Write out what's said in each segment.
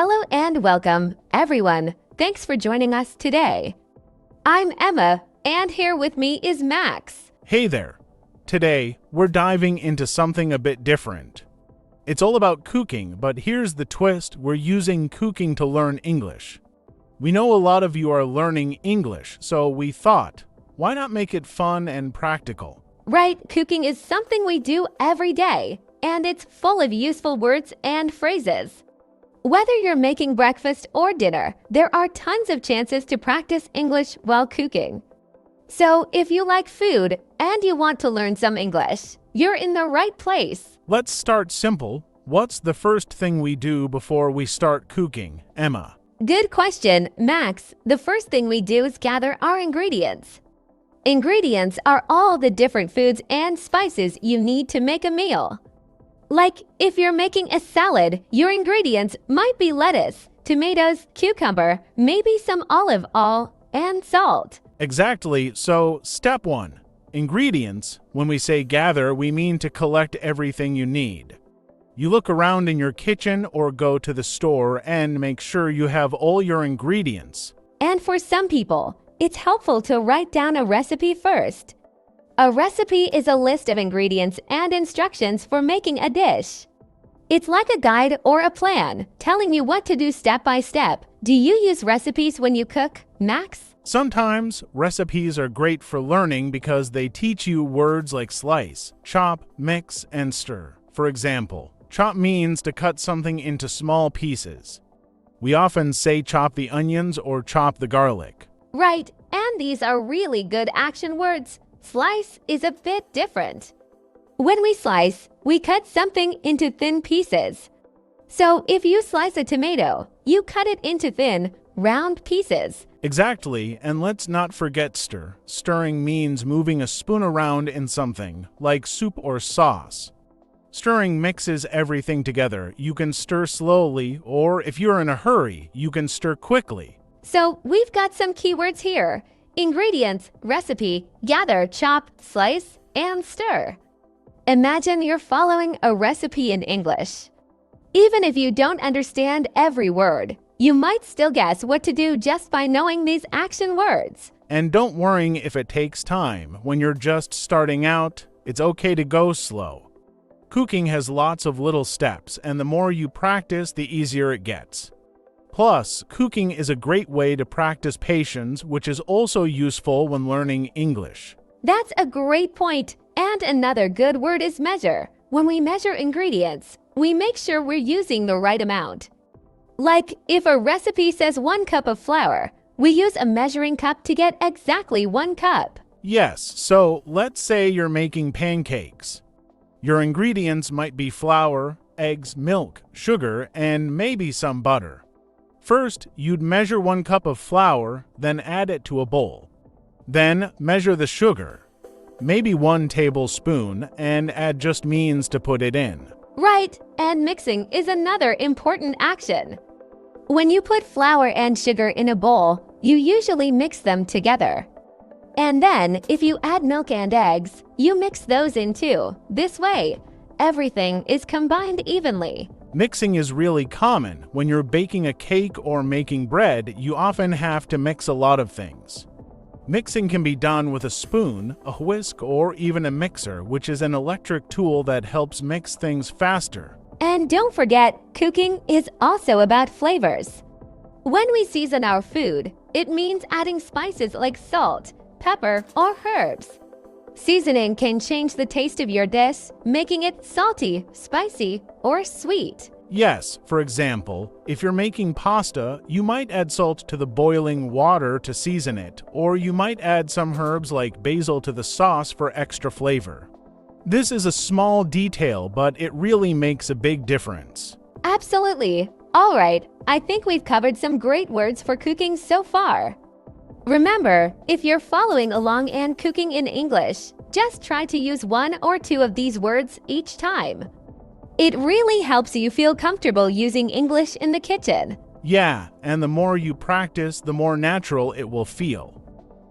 Hello and welcome, everyone. Thanks for joining us today. I'm Emma, and here with me is Max. Hey there. Today, we're diving into something a bit different. It's all about cooking, but here's the twist: we're using cooking to learn English. We know a lot of you are learning English, so we thought, why not make it fun and practical? Right, cooking is something we do every day, and it's full of useful words and phrases. Whether you're making breakfast or dinner, there are tons of chances to practice English while cooking. So, if you like food and you want to learn some English, you're in the right place. Let's start simple. What's the first thing we do before we start cooking, Emma? Good question, Max. The first thing we do is gather our ingredients. Ingredients are all the different foods and spices you need to make a meal. Like, if you're making a salad, your ingredients might be lettuce, tomatoes, cucumber, maybe some olive oil, and salt. Exactly. So, step 1. Ingredients. When we say gather, we mean to collect everything you need. You look around in your kitchen or go to the store and make sure you have all your ingredients. And for some people, it's helpful to write down a recipe first. A recipe is a list of ingredients and instructions for making a dish. It's like a guide or a plan, telling you what to do step by step. Do you use recipes when you cook, Max? Sometimes, recipes are great for learning because they teach you words like slice, chop, mix, and stir. For example, chop means to cut something into small pieces. We often say chop the onions or chop the garlic. Right, and these are really good action words. Slice is a bit different. When we slice, we cut something into thin pieces. So if you slice a tomato, you cut it into thin, round pieces. Exactly, and let's not forget stir. Stirring means moving a spoon around in something, like soup or sauce. Stirring mixes everything together. You can stir slowly, or if you're in a hurry, you can stir quickly. So we've got some keywords here. Ingredients, recipe, gather, chop, slice, and stir. Imagine you're following a recipe in English. Even if you don't understand every word, you might still guess what to do just by knowing these action words. And don't worry if it takes time. When you're just starting out, it's okay to go slow. Cooking has lots of little steps, and the more you practice, the easier it gets. Plus, cooking is a great way to practice patience, which is also useful when learning English. That's a great point. And another good word is measure. When we measure ingredients, we make sure we're using the right amount. Like, if a recipe says 1 cup of flour, we use a measuring cup to get exactly 1 cup. Yes, so let's say you're making pancakes. Your ingredients might be flour, eggs, milk, sugar, and maybe some butter. First, you'd measure 1 cup of flour, then add it to a bowl. Then, measure the sugar, maybe 1 tablespoon, and add just means to put it in. Right, and mixing is another important action. When you put flour and sugar in a bowl, you usually mix them together. And then, if you add milk and eggs, you mix those in too. This way, everything is combined evenly. Mixing is really common. When you're baking a cake or making bread, you often have to mix a lot of things. Mixing can be done with a spoon, a whisk, or even a mixer, which is an electric tool that helps mix things faster. And don't forget, cooking is also about flavors. When we season our food, it means adding spices like salt, pepper, or herbs. Seasoning can change the taste of your dish, making it salty, spicy, or sweet. Yes, for example, if you're making pasta, you might add salt to the boiling water to season it, or you might add some herbs like basil to the sauce for extra flavor. This is a small detail, but it really makes a big difference. Absolutely. All right, I think we've covered some great words for cooking so far. Remember, if you're following along and cooking in English, just try to use 1 or 2 of these words each time. It really helps you feel comfortable using English in the kitchen. Yeah, and the more you practice, the more natural it will feel.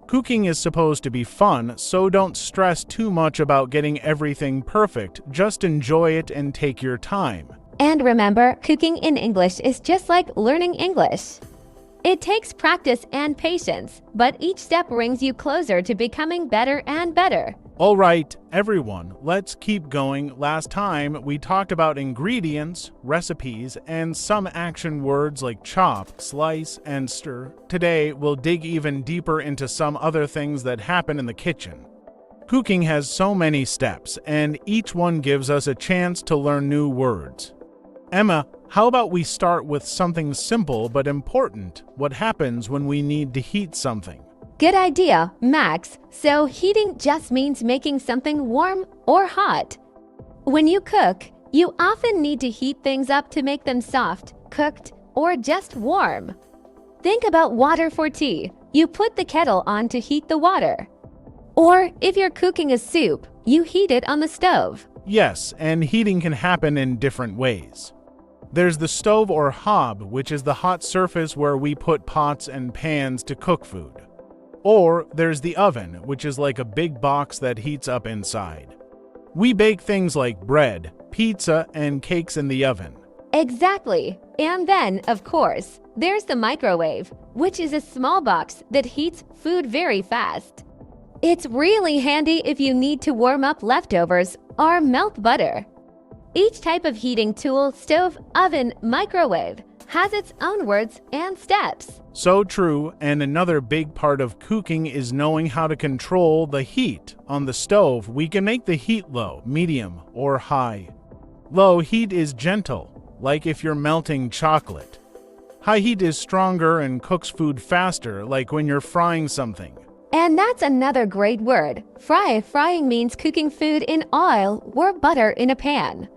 Cooking is supposed to be fun, so don't stress too much about getting everything perfect. Just enjoy it and take your time. And remember, cooking in English is just like learning English. It takes practice and patience, but each step brings you closer to becoming better and better. All right, everyone, let's keep going. Last time, we talked about ingredients, recipes, and some action words like chop, slice, and stir. Today, we'll dig even deeper into some other things that happen in the kitchen. Cooking has so many steps, and each one gives us a chance to learn new words. Emma, how about we start with something simple but important? What happens when we need to heat something? Good idea, Max. So heating just means making something warm or hot. When you cook, you often need to heat things up to make them soft, cooked, or just warm. Think about water for tea. You put the kettle on to heat the water. Or if you're cooking a soup, you heat it on the stove. Yes, and heating can happen in different ways. There's the stove or hob, which is the hot surface where we put pots and pans to cook food. Or there's the oven, which is like a big box that heats up inside. We bake things like bread, pizza, and cakes in the oven. Exactly. And then, of course, there's the microwave, which is a small box that heats food very fast. It's really handy if you need to warm up leftovers or melt butter. Each type of heating tool, stove, oven, microwave, has its own words and steps. So true, and another big part of cooking is knowing how to control the heat. On the stove, we can make the heat low, medium, or high. Low heat is gentle, like if you're melting chocolate. High heat is stronger and cooks food faster, like when you're frying something. And that's another great word. Frying means cooking food in oil or butter in a pan.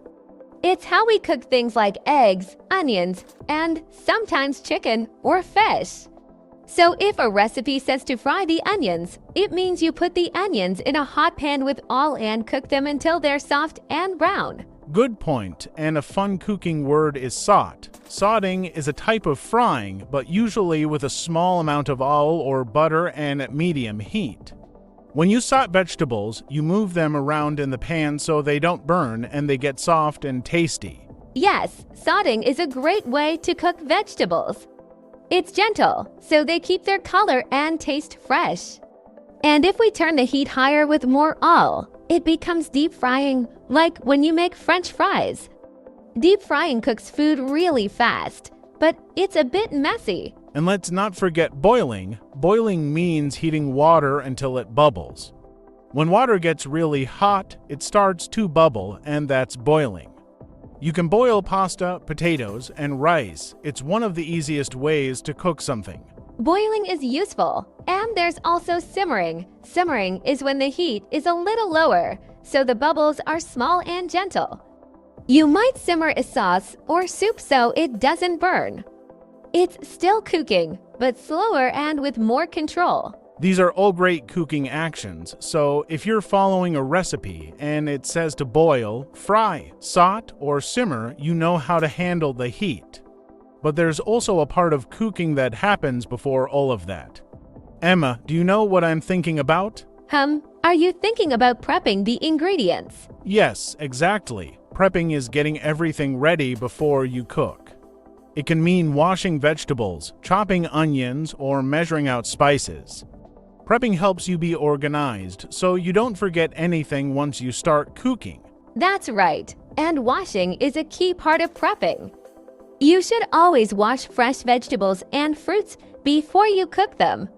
It's how we cook things like eggs, onions, and sometimes chicken or fish. So if a recipe says to fry the onions, it means you put the onions in a hot pan with oil and cook them until they're soft and brown. Good point, and a fun cooking word is saute. Sauteing is a type of frying, but usually with a small amount of oil or butter and at medium heat. When you saute vegetables, you move them around in the pan so they don't burn and they get soft and tasty. Yes, sauteing is a great way to cook vegetables. It's gentle, so they keep their color and taste fresh. And if we turn the heat higher with more oil, it becomes deep frying, like when you make French fries. Deep frying cooks food really fast, but it's a bit messy. And let's not forget boiling. Boiling means heating water until it bubbles. When water gets really hot, it starts to bubble, and that's boiling. You can boil pasta, potatoes, and rice. It's one of the easiest ways to cook something. Boiling is useful, and there's also simmering. Simmering is when the heat is a little lower, so the bubbles are small and gentle. You might simmer a sauce or soup so it doesn't burn. It's still cooking, but slower and with more control. These are all great cooking actions, so if you're following a recipe and it says to boil, fry, saute, or simmer, you know how to handle the heat. But there's also a part of cooking that happens before all of that. Emma, do you know what I'm thinking about? Are you thinking about prepping the ingredients? Yes, exactly. Prepping is getting everything ready before you cook. It can mean washing vegetables, chopping onions, or measuring out spices. Prepping helps you be organized, so you don't forget anything once you start cooking. That's right, and washing is a key part of prepping. You should always wash fresh vegetables and fruits before you cook them.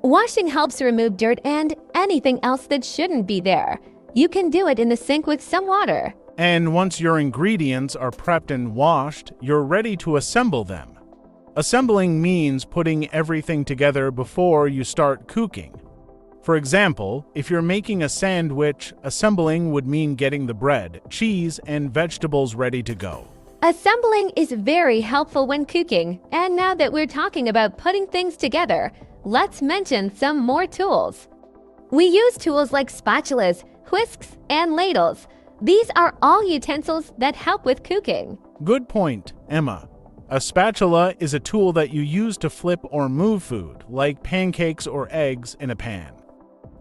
Washing helps remove dirt and anything else that shouldn't be there. You can do it in the sink with some water. And once your ingredients are prepped and washed, you're ready to assemble them. Assembling means putting everything together before you start cooking. For example, if you're making a sandwich, assembling would mean getting the bread, cheese, and vegetables ready to go. Assembling is very helpful when cooking, and now that we're talking about putting things together, let's mention some more tools. We use tools like spatulas, whisks, and ladles. These are all utensils that help with cooking. Good point, Emma. A spatula is a tool that you use to flip or move food, like pancakes or eggs in a pan.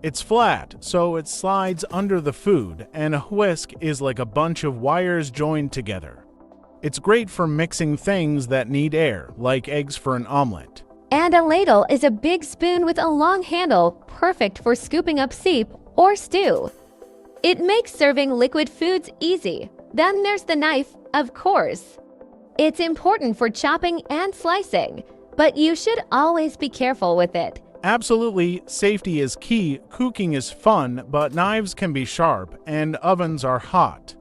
It's flat, so it slides under the food, and a whisk is like a bunch of wires joined together. It's great for mixing things that need air, like eggs for an omelet. And a ladle is a big spoon with a long handle, perfect for scooping up soup or stew. It makes serving liquid foods easy. Then there's the knife, of course. It's important for chopping and slicing, but you should always be careful with it. Absolutely, safety is key. Cooking is fun, but knives can be sharp and ovens are hot.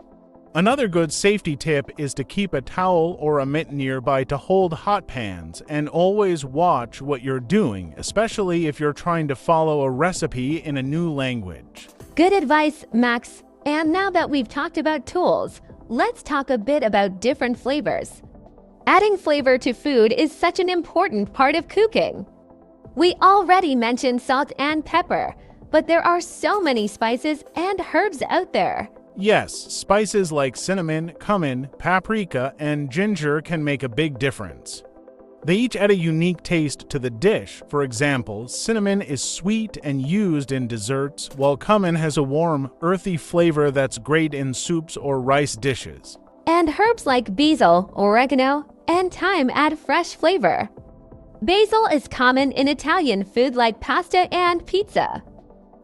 Another good safety tip is to keep a towel or a mitt nearby to hold hot pans, and always watch what you're doing, especially if you're trying to follow a recipe in a new language. Good advice, Max. And now that we've talked about tools, let's talk a bit about different flavors. Adding flavor to food is such an important part of cooking. We already mentioned salt and pepper, but there are so many spices and herbs out there. Yes, spices like cinnamon, cumin, paprika, and ginger can make a big difference. They each add a unique taste to the dish. For example, cinnamon is sweet and used in desserts, while cumin has a warm, earthy flavor that's great in soups or rice dishes. And herbs like basil, oregano, and thyme add fresh flavor. Basil is common in Italian food like pasta and pizza.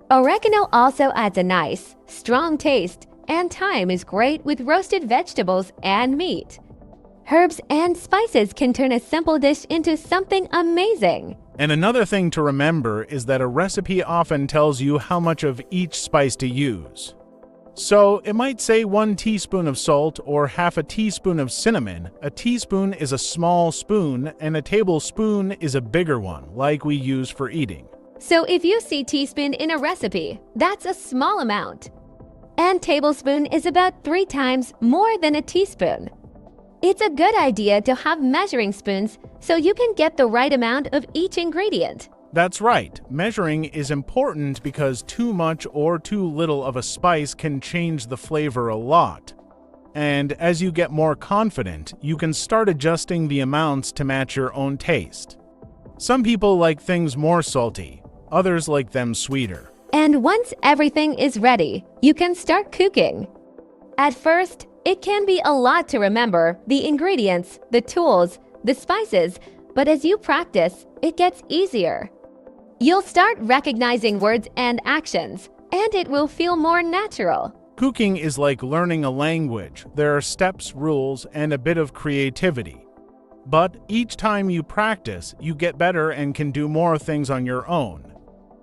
Oregano also adds a nice, strong taste, and thyme is great with roasted vegetables and meat. Herbs and spices can turn a simple dish into something amazing. And another thing to remember is that a recipe often tells you how much of each spice to use. So it might say 1 teaspoon of salt or half a teaspoon of cinnamon. A teaspoon is a small spoon and a tablespoon is a bigger one, like we use for eating. So if you see teaspoon in a recipe, that's a small amount. And tablespoon is about 3 times more than a teaspoon. It's a good idea to have measuring spoons so you can get the right amount of each ingredient. That's right. Measuring is important because too much or too little of a spice can change the flavor a lot. And as you get more confident, you can start adjusting the amounts to match your own taste. Some people like things more salty, others like them sweeter. And once everything is ready, you can start cooking. At first, it can be a lot to remember the ingredients, the tools, the spices, but as you practice, it gets easier. You'll start recognizing words and actions, and it will feel more natural. Cooking is like learning a language. There are steps, rules, and a bit of creativity. But each time you practice, you get better and can do more things on your own.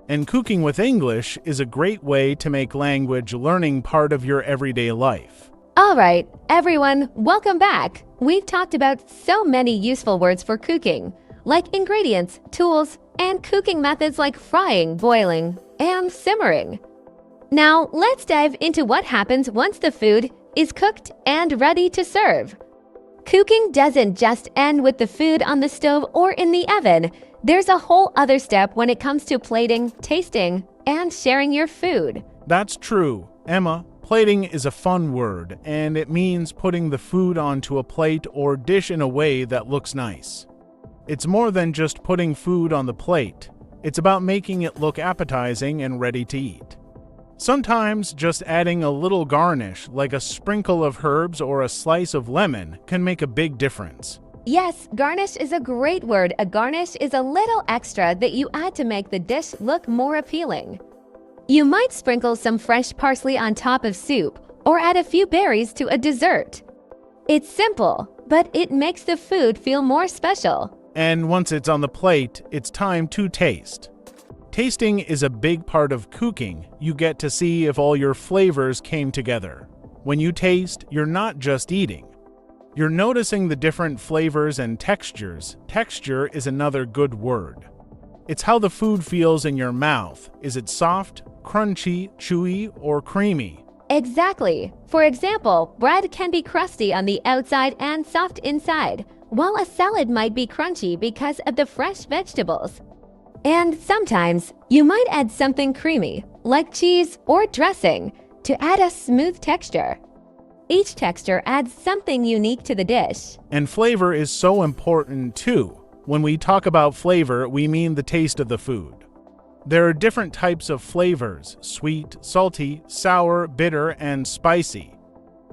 And cooking with English is a great way to make language learning part of your everyday life. All right, everyone, welcome back. We've talked about so many useful words for cooking, like ingredients, tools, and cooking methods like frying, boiling, and simmering. Now, let's dive into what happens once the food is cooked and ready to serve. Cooking doesn't just end with the food on the stove or in the oven. There's a whole other step when it comes to plating, tasting, and sharing your food. That's true, Emma. Plating is a fun word, and it means putting the food onto a plate or dish in a way that looks nice. It's more than just putting food on the plate. It's about making it look appetizing and ready to eat. Sometimes just adding a little garnish, like a sprinkle of herbs or a slice of lemon, can make a big difference. Yes, garnish is a great word. A garnish is a little extra that you add to make the dish look more appealing. You might sprinkle some fresh parsley on top of soup or add a few berries to a dessert. It's simple, but it makes the food feel more special. And once it's on the plate, it's time to taste. Tasting is a big part of cooking. You get to see if all your flavors came together. When you taste, you're not just eating. You're noticing the different flavors and textures. Texture is another good word. It's how the food feels in your mouth. Is it soft, crunchy, chewy, or creamy? Exactly. For example, bread can be crusty on the outside and soft inside, while a salad might be crunchy because of the fresh vegetables. And sometimes, you might add something creamy, like cheese or dressing, to add a smooth texture. Each texture adds something unique to the dish. And flavor is so important too. When we talk about flavor, we mean the taste of the food. There are different types of flavors: sweet, salty, sour, bitter, and spicy.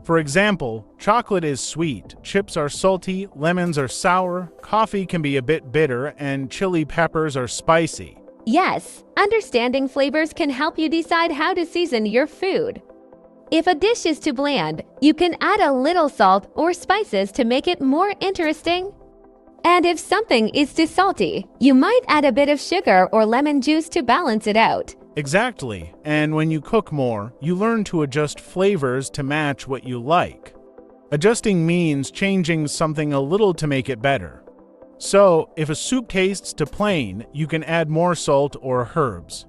For example, chocolate is sweet, chips are salty, lemons are sour, coffee can be a bit bitter, and chili peppers are spicy. Yes, understanding flavors can help you decide how to season your food. If a dish is too bland, you can add a little salt or spices to make it more interesting. And if something is too salty, you might add a bit of sugar or lemon juice to balance it out. Exactly, and when you cook more, you learn to adjust flavors to match what you like. Adjusting means changing something a little to make it better. So, if a soup tastes too plain, you can add more salt or herbs.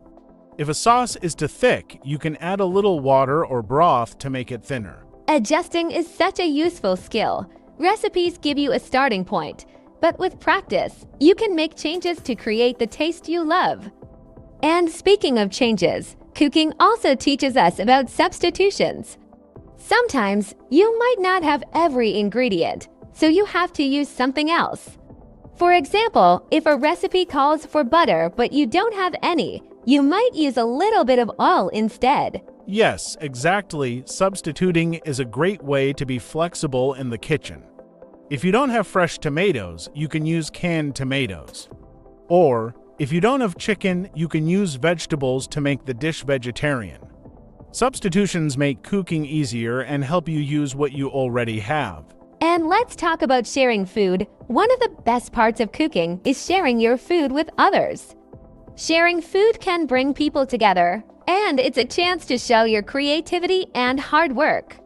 If a sauce is too thick, you can add a little water or broth to make it thinner. Adjusting is such a useful skill. Recipes give you a starting point, but with practice, you can make changes to create the taste you love. And speaking of changes, cooking also teaches us about substitutions. Sometimes you might not have every ingredient, so you have to use something else. For example, if a recipe calls for butter but you don't have any, you might use a little bit of oil instead. Yes, exactly. Substituting is a great way to be flexible in the kitchen. If you don't have fresh tomatoes, you can use canned tomatoes. Or, if you don't have chicken, you can use vegetables to make the dish vegetarian. Substitutions make cooking easier and help you use what you already have. And let's talk about sharing food. One of the best parts of cooking is sharing your food with others. Sharing food can bring people together, and it's a chance to show your creativity and hard work.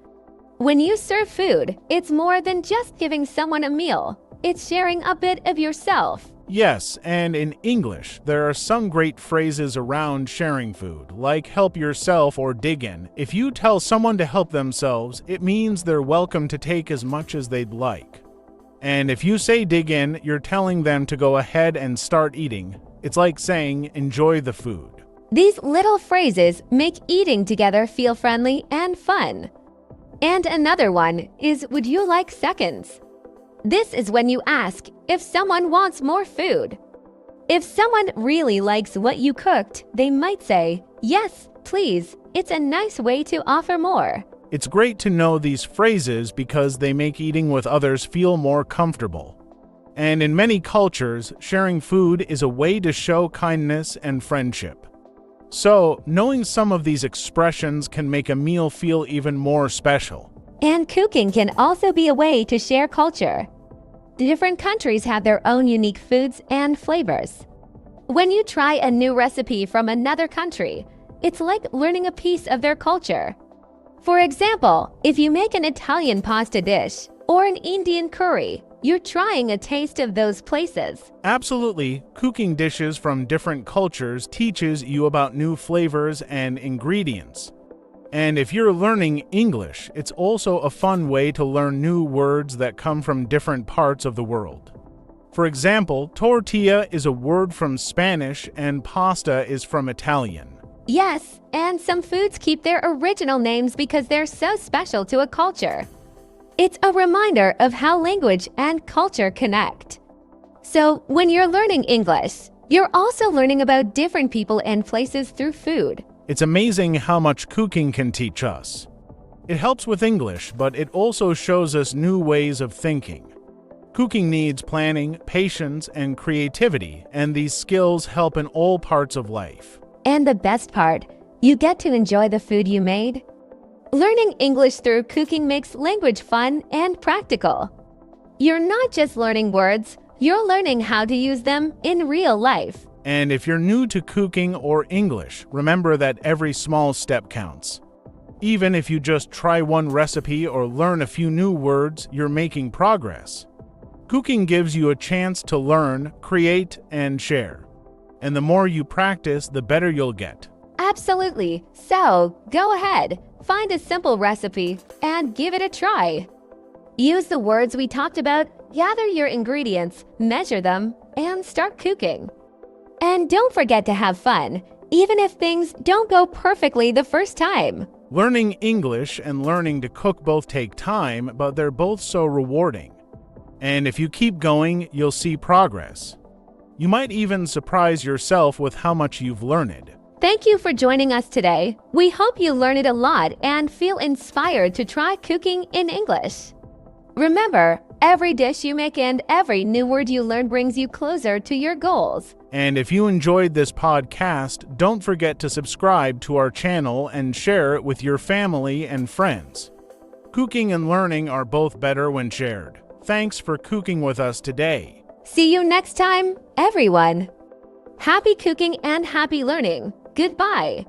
When you serve food, it's more than just giving someone a meal. It's sharing a bit of yourself. Yes, and in English, there are some great phrases around sharing food, like help yourself or dig in. If you tell someone to help themselves, it means they're welcome to take as much as they'd like. And if you say dig in, you're telling them to go ahead and start eating. It's like saying enjoy the food. These little phrases make eating together feel friendly and fun. And another one is, would you like seconds? This is when you ask if someone wants more food. If someone really likes what you cooked, they might say, yes, please. It's a nice way to offer more. It's great to know these phrases because they make eating with others feel more comfortable. And in many cultures, sharing food is a way to show kindness and friendship. So, knowing some of these expressions can make a meal feel even more special. And cooking can also be a way to share culture. Different countries have their own unique foods and flavors. When you try a new recipe from another country, it's like learning a piece of their culture. For example, if you make an Italian pasta dish or an Indian curry, you're trying a taste of those places. Absolutely. Cooking dishes from different cultures teaches you about new flavors and ingredients. And if you're learning English, it's also a fun way to learn new words that come from different parts of the world. For example, tortilla is a word from Spanish and pasta is from Italian. Yes, and some foods keep their original names because they're so special to a culture. It's a reminder of how language and culture connect. So, when you're learning English, you're also learning about different people and places through food. It's amazing how much cooking can teach us. It helps with English, but it also shows us new ways of thinking. Cooking needs planning, patience, and creativity, and these skills help in all parts of life. And the best part, you get to enjoy the food you made. Learning English through cooking makes language fun and practical. You're not just learning words, you're learning how to use them in real life. And if you're new to cooking or English, remember that every small step counts. Even if you just try one recipe or learn a few new words, you're making progress. Cooking gives you a chance to learn, create, and share. And the more you practice, the better you'll get. Absolutely. So, go ahead, find a simple recipe and give it a try. Use the words we talked about, gather your ingredients, measure them, and start cooking. And don't forget to have fun, even if things don't go perfectly the first time. Learning English and learning to cook both take time, but they're both so rewarding. And if you keep going, you'll see progress. You might even surprise yourself with how much you've learned. Thank you for joining us today. We hope you learned a lot and feel inspired to try cooking in English. Remember, every dish you make and every new word you learn brings you closer to your goals. And if you enjoyed this podcast, don't forget to subscribe to our channel and share it with your family and friends. Cooking and learning are both better when shared. Thanks for cooking with us today. See you next time, everyone. Happy cooking and happy learning. Goodbye.